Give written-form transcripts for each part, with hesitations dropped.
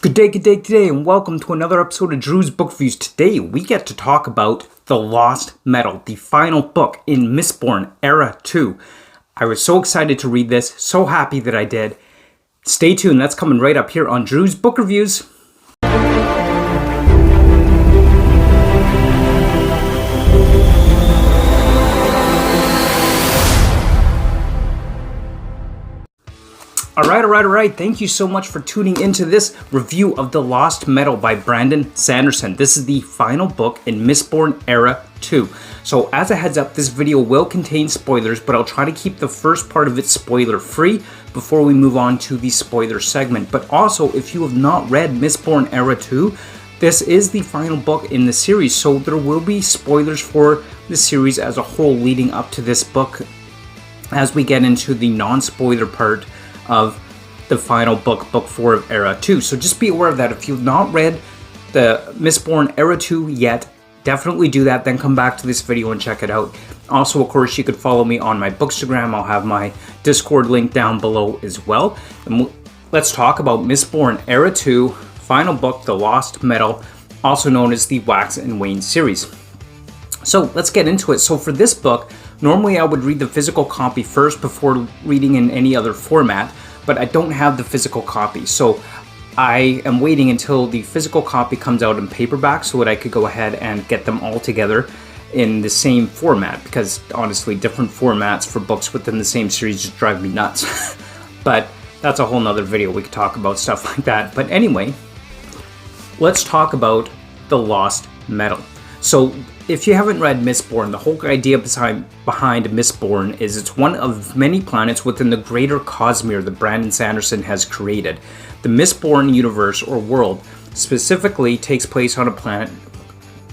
Good day, and welcome to another episode of Drew's Book Reviews. Today, we get to talk about The Lost Metal, the final book in Mistborn Era 2. I was so excited to read this, so happy that I did. Stay tuned, that's coming right up here on Drew's Book Reviews. Alright. Thank you so much for tuning into this review of The Lost Metal by Brandon Sanderson. This is the final book in Mistborn Era 2. So as a heads up, this video will contain spoilers, but I'll try to keep the first part of it spoiler free before we move on to the spoiler segment. But also, if you have not read Mistborn Era 2, this is the final book in the series, so there will be spoilers for the series as a whole leading up to this book as we get into the non-spoiler part of the final book, Book 4 of Era 2. So just be aware of that. If you've not read the Mistborn Era 2 yet, definitely do that, then come back to this video and check it out. Also, of course, you could follow me on my Bookstagram. I'll have my Discord link down below as well. And let's talk about Mistborn Era 2, final book, The Lost Metal, also known as the Wax and Wane series. So let's get into it. So for this book, normally I would read the physical copy first before reading in any other format, but I don't have the physical copy. So I am waiting until the physical copy comes out in paperback so that I could go ahead and get them all together in the same format, because honestly, different formats for books within the same series just drive me nuts. But that's a whole nother video. We could talk about stuff like that. But anyway, let's talk about The Lost Metal. So if you haven't read Mistborn, the whole idea behind Mistborn is it's one of many planets within the greater Cosmere that Brandon Sanderson has created. The Mistborn universe or world specifically takes place on a planet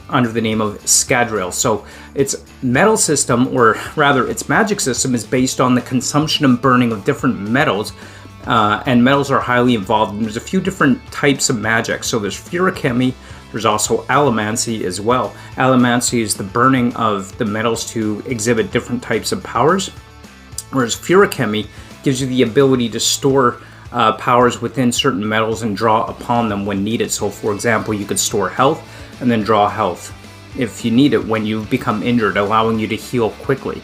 under the name of Scadrial. So its metal system, or rather its magic system, is based on the consumption and burning of different metals, and metals are highly involved. And there's a few different types of magic. So there's feruchemy. There's also allomancy as well. Allomancy is the burning of the metals to exhibit different types of powers, whereas feruchemy gives you the ability to store powers within certain metals and draw upon them when needed. So for example, you could store health and then draw health if you need it when you've become injured, allowing you to heal quickly.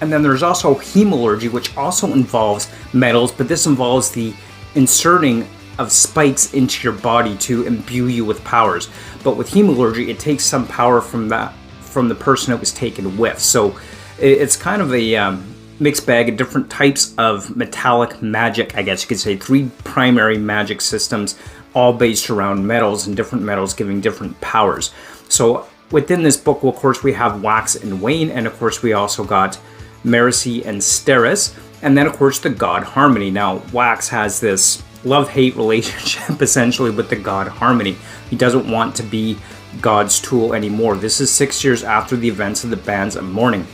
And then there's also hemalurgy, which also involves metals, but this involves the inserting of spikes into your body to imbue you with powers. But with hemalurgy, it takes some power from the person it was taken with. So it's kind of a mixed bag of different types of metallic magic, I guess you could say. 3 primary magic systems, all based around metals, and different metals giving different powers. So within this book, well, of course, we have Wax and Wane, and of course we also got Mercy and Steris, and then of course the god Harmony. Now Wax has this love-hate relationship essentially with the god Harmony. He doesn't want to be God's tool anymore. This is 6 years after the events of the Bands of Mourning.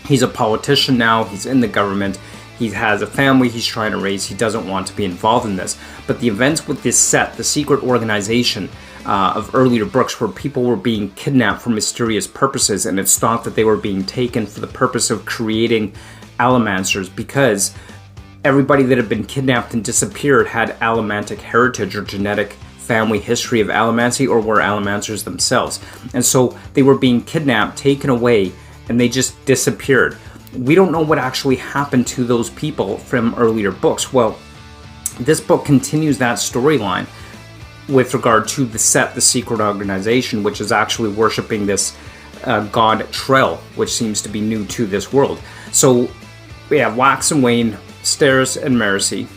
He's a politician now, he's in the government, he has a family he's trying to raise, he doesn't want to be involved in this. But the events with this set, the secret organization of earlier books where people were being kidnapped for mysterious purposes, and it's thought that they were being taken for the purpose of creating allomancers, because everybody that had been kidnapped and disappeared had allomantic heritage or genetic family history of allomancy, or were allomancers themselves. And so they were being kidnapped, taken away, and they just disappeared. We don't know what actually happened to those people from earlier books. Well, this book continues that storyline with regard to the set, the secret organization, which is actually worshipping this god Trell, which seems to be new to this world. So we have Wax and Wane, Steris and Mercy.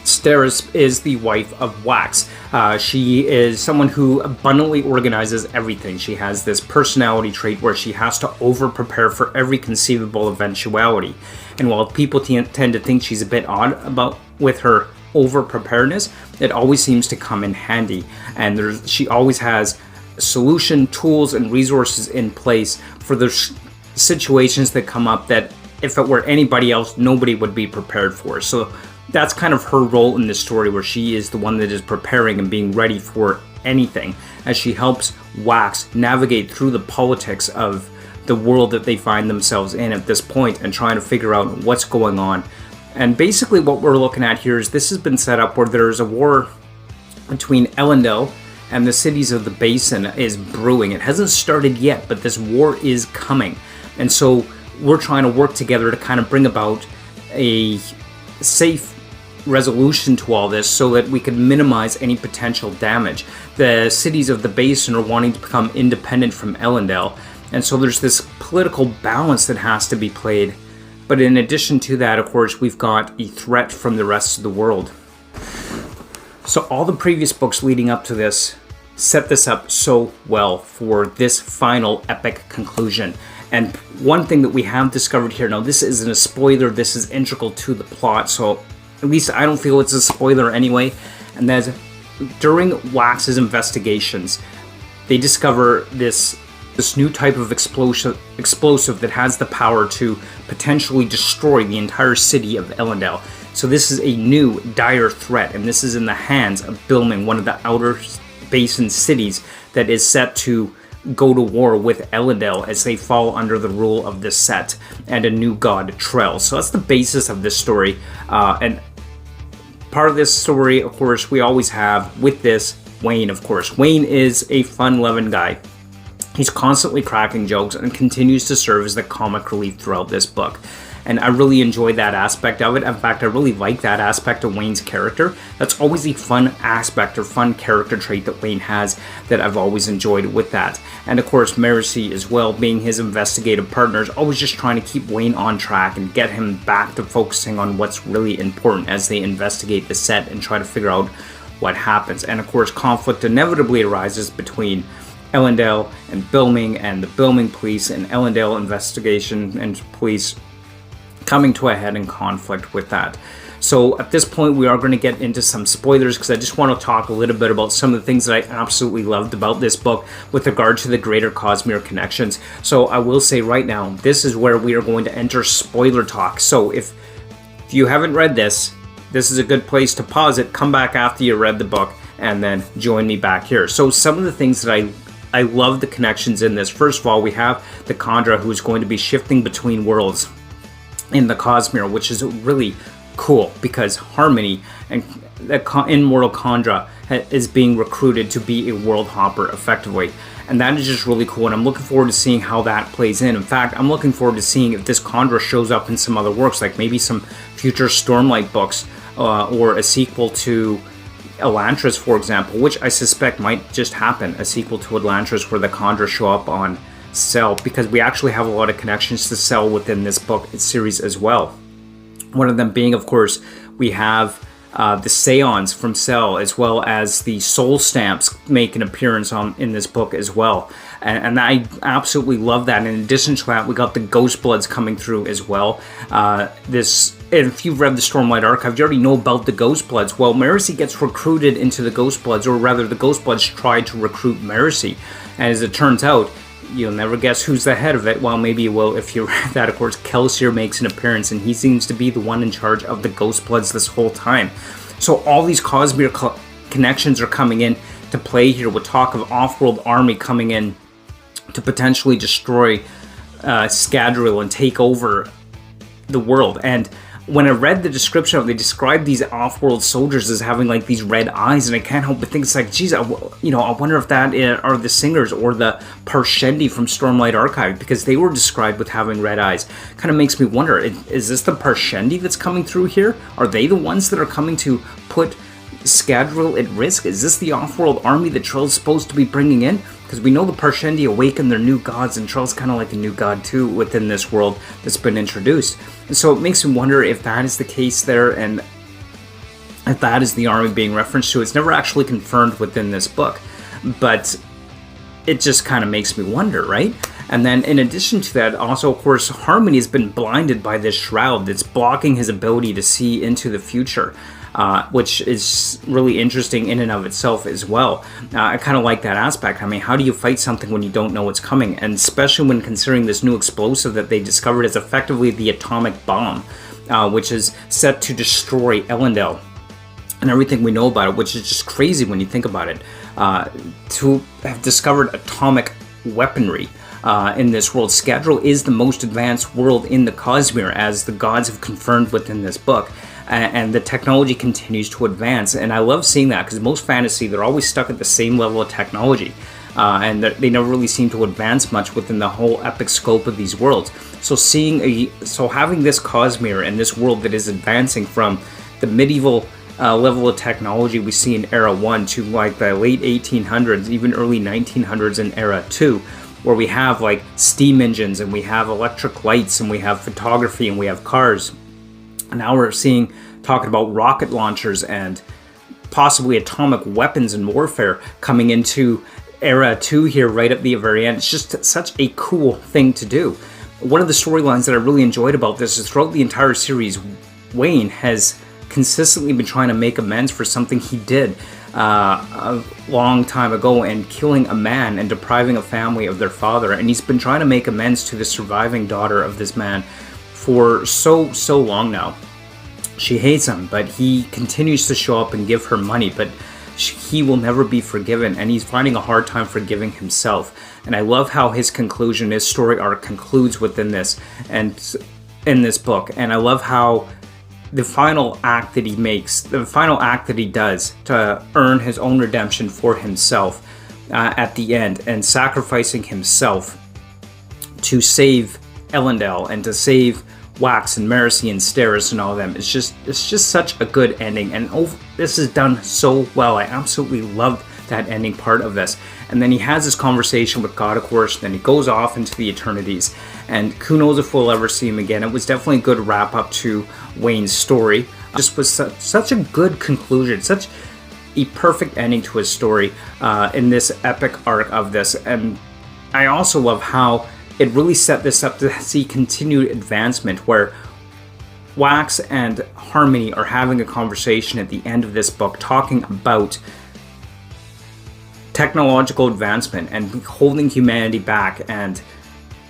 Steris is the wife of Wax. She is someone who abundantly organizes everything. She has this personality trait where she has to over-prepare for every conceivable eventuality. And while people tend to think she's a bit odd with her over-preparedness, it always seems to come in handy. And she always has solution, tools, and resources in place for the situations that come up that if it were anybody else, nobody would be prepared for. So that's kind of her role in this story, where she is the one that is preparing and being ready for anything, as she helps Wax navigate through the politics of the world that they find themselves in at this point, and trying to figure out what's going on. And basically what we're looking at here is this has been set up where there's a war between Elendil and the cities of the basin is brewing. It hasn't started yet, but this war is coming. And so we're trying to work together to kind of bring about a safe resolution to all this so that we can minimize any potential damage. The cities of the basin are wanting to become independent from Elendil, and so there's this political balance that has to be played. But in addition to that, of course, we've got a threat from the rest of the world. So all the previous books leading up to this set this up so well for this final epic conclusion. And one thing that we have discovered here, now this isn't a spoiler, this is integral to the plot, so at least I don't feel it's a spoiler anyway, and that's during Wax's investigations, they discover this new type of explosive that has the power to potentially destroy the entire city of Elendil. So this is a new dire threat, and this is in the hands of Bilming, one of the outer basin cities that is set to go to war with Elendil as they fall under the rule of the Set and a new god, Trell. So that's the basis of this story, and part of this story, of course, we always have with this Wayne, of course. Wayne is a fun-loving guy. He's constantly cracking jokes and continues to serve as the comic relief throughout this book. And I really enjoy that aspect of it. In fact, I really like that aspect of Wayne's character. That's always a fun aspect or fun character trait that Wayne has that I've always enjoyed with that. And of course, Marcy as well, being his investigative partner, is always just trying to keep Wayne on track and get him back to focusing on what's really important as they investigate the Set and try to figure out what happens. And of course, conflict inevitably arises between Elendil and Bilming and the Bilming police, and Elendil investigation and police coming to a head in conflict with that. So at this point, we are going to get into some spoilers because I just want to talk a little bit about some of the things that I absolutely loved about this book with regard to the greater Cosmere connections. So I will say right now, this is where we are going to enter spoiler talk. So if you haven't read this is a good place to pause it, come back after you read the book, and then join me back here. So some of the things that I love the connections in this. First of all, we have the Kandra, who's going to be shifting between worlds in the Cosmere, which is really cool because Harmony and the immortal Kandra is being recruited to be a world hopper effectively. And that is just really cool, and I'm looking forward to seeing how that plays in. In fact, I'm looking forward to seeing if this Kandra shows up in some other works, like maybe some future Stormlight books or a sequel to Elantris, for example, which I suspect might just happen, a sequel to Elantris where the Kandra show up on Cell, because we actually have a lot of connections to Cell within this book series as well. One of them being, of course, we have the Seance from Cell, as well as the Soul Stamps make an appearance in this book as well. And I absolutely love that. In addition to that, we got the Ghost Bloods coming through as well. If you've read the Stormlight Archive, you already know about the Ghost Bloods. Well, Marcy gets recruited into the Ghost Bloods, or rather the Ghost Bloods tried to recruit Marcy. And as it turns out, you'll never guess who's the head of it. Well, maybe you will if you read that. Of course, Kelsier makes an appearance, and he seems to be the one in charge of the Ghost Bloods this whole time. So all these Cosmere connections are coming in to play here, with talk of Offworld army coming in to potentially destroy Scadrial and take over the world. And when I read the description they described these off-world soldiers as having like these red eyes, and I can't help but think it's like, geez, I wonder if that are the singers or the Parshendi from Stormlight Archive, because they were described with having red eyes. Kind of makes me wonder, is this the Parshendi that's coming through here? Are they the ones that are coming to put Scadrial at risk? Is this the off-world army that Trell's supposed to be bringing in? Because we know the Parshendi awaken their new gods, and Trell's kind of like a new god too within this world that's been introduced. And so it makes me wonder if that is the case there, and if that is the army being referenced to. It's never actually confirmed within this book, but it just kind of makes me wonder, right? And then in addition to that, also, of course, Harmony has been blinded by this shroud that's blocking his ability to see into the future. Which is really interesting in and of itself as well. I kind of like that aspect. I mean, how do you fight something when you don't know what's coming? And especially when considering this new explosive that they discovered is effectively the atomic bomb, which is set to destroy Elendil and everything we know about it, which is just crazy when you think about it. To have discovered atomic weaponry in this world. Scadrial is the most advanced world in the Cosmere, as the gods have confirmed within this book. and the technology continues to advance. And I love seeing that, because most fantasy, they're always stuck at the same level of technology, and they never really seem to advance much within the whole epic scope of these worlds. So having this Cosmere and this world that is advancing from the medieval level of technology we see in Era 1 to like the late 1800s, even early 1900s in Era 2, where we have like steam engines, and we have electric lights, and we have photography, and we have cars. And now we're talking about rocket launchers and possibly atomic weapons and warfare coming into Era 2 here right at the very end. It's just such a cool thing to do. One of the storylines that I really enjoyed about this is throughout the entire series, Wayne has consistently been trying to make amends for something he did a long time ago, and killing a man and depriving a family of their father. And he's been trying to make amends to the surviving daughter of this man for so long now. She hates him, but he continues to show up and give her money, but he will never be forgiven, and he's finding a hard time forgiving himself. And I love how his story arc concludes within this, and in this book. And I love how the final act that he does to earn his own redemption for himself at the end, and sacrificing himself to save Elendel and to save Wax and Marcy and Steris and all of them. It's just such a good ending, and this is done so well. I absolutely loved that ending part of this. And then he has this conversation with God, of course, then he goes off into the eternities, and who knows if we'll ever see him again. It was definitely a good wrap up to Wayne's story. Just was such a good conclusion, such a perfect ending to his story in this epic arc of this. And I also love how it really set this up to see continued advancement, where Wax and Harmony are having a conversation at the end of this book talking about technological advancement and holding humanity back, and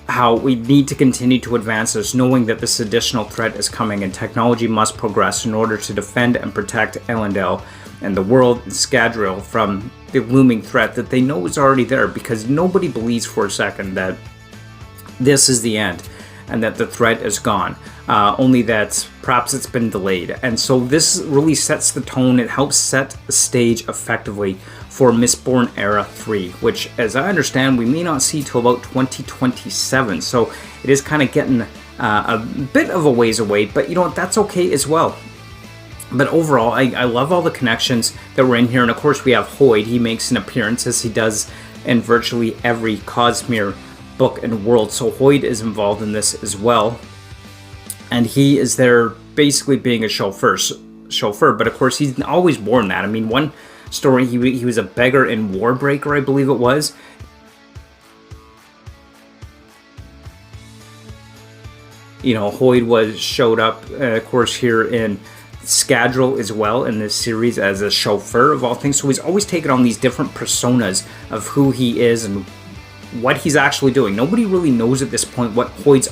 how we need to continue to advance this, knowing that this additional threat is coming, and technology must progress in order to defend and protect Elendel and the world and Scadrial from the looming threat that they know is already there, because nobody believes for a second that this is the end and that the threat is gone, only that perhaps it's been delayed. And so this really sets the tone. It helps set the stage effectively for Mistborn Era 3, which, as I understand, we may not see till about 2027. So it is kind of getting a bit of a ways away, but you know what, that's okay as well. But overall, I love all the connections that were in here. And of course, we have Hoid. He makes an appearance, as he does in virtually every Cosmere book and world. So Hoid is involved in this as well. And he is there basically being a chauffeur. But of course, he's always worn that. I mean, one story, he was a beggar in Warbreaker, I believe it was. You know, Hoid showed up, of course, here in Scadrial as well in this series as a chauffeur of all things. So he's always taken on these different personas of who he is and what he's actually doing. Nobody really knows at this point what Hoid's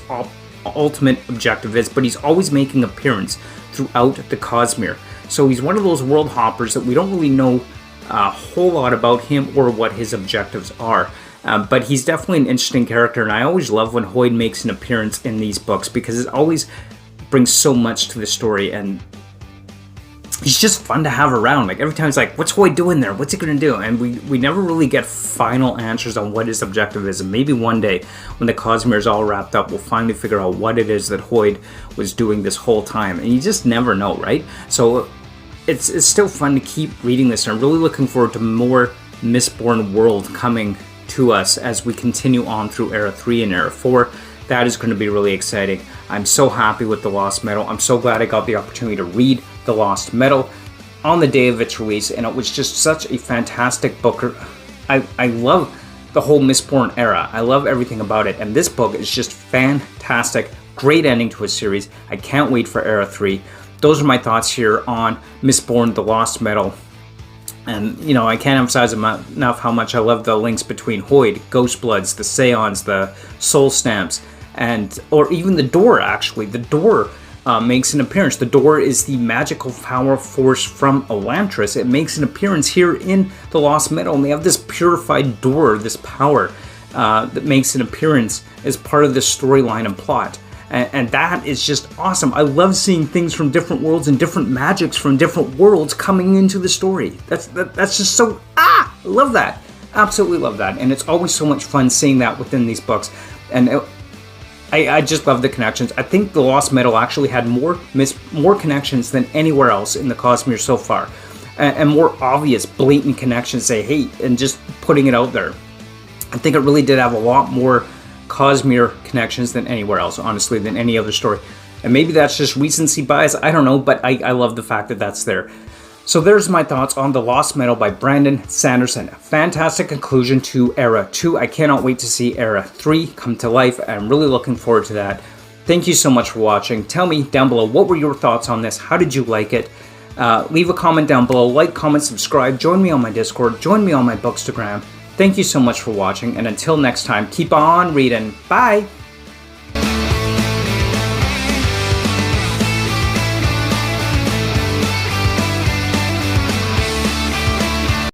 ultimate objective is, but he's always making an appearance throughout the Cosmere. So he's one of those world hoppers that we don't really know a whole lot about him or what his objectives are. But he's definitely an interesting character, and I always love when Hoid makes an appearance in these books, because it always brings so much to the story, and he's just fun to have around. Like, every time it's like, what's Hoid doing there? What's he going to do? And we never really get final answers on what his objective is. And maybe one day, when the Cosmere is all wrapped up, we'll finally figure out what it is that Hoid was doing this whole time. And you just never know, right? So it's still fun to keep reading this, and I'm really looking forward to more Mistborn world coming to us as we continue on through Era 3 and Era 4. That is going to be really exciting. I'm so happy with The Lost Metal. I'm so glad I got the opportunity to read The Lost Metal on the day of its release, and it was just such a fantastic book. I love the whole Mistborn era. I love everything about it, and this book is just fantastic. Great ending to a series. I can't wait for Era 3. Those are my thoughts here on Mistborn: The Lost Metal. And, you know, I can't emphasize enough how much I love the links between Hoid, Ghostbloods, the Seance, the Soul Stamps, or even the Door, actually. The Door makes an appearance. The Door is the magical power force from Elantris. It makes an appearance here in The Lost Metal, and they have this purified Door, this power that makes an appearance as part of this storyline and plot. And that is just awesome. I love seeing things from different worlds and different magics from different worlds coming into the story. That's just so, I love that. Absolutely love that. And it's always so much fun seeing that within these books. And I just love the connections. I think the Lost Metal actually had more connections than anywhere else in the Cosmere so far. And more obvious, blatant connections, say, hey, and just putting it out there. I think it really did have a lot more Cosmere connections than anywhere else, honestly, than any other story. And maybe that's just recency bias, I don't know, but I love the fact that that's there. So there's my thoughts on The Lost Metal by Brandon Sanderson. Fantastic conclusion to Era 2. I cannot wait to see Era 3 come to life. I'm really looking forward to that. Thank you so much for watching. Tell me down below, what were your thoughts on this? How did you like it? Leave a comment down below. Like, comment, subscribe. Join me on my Discord. Join me on my Bookstagram. Thank you so much for watching. And until next time, keep on reading. Bye!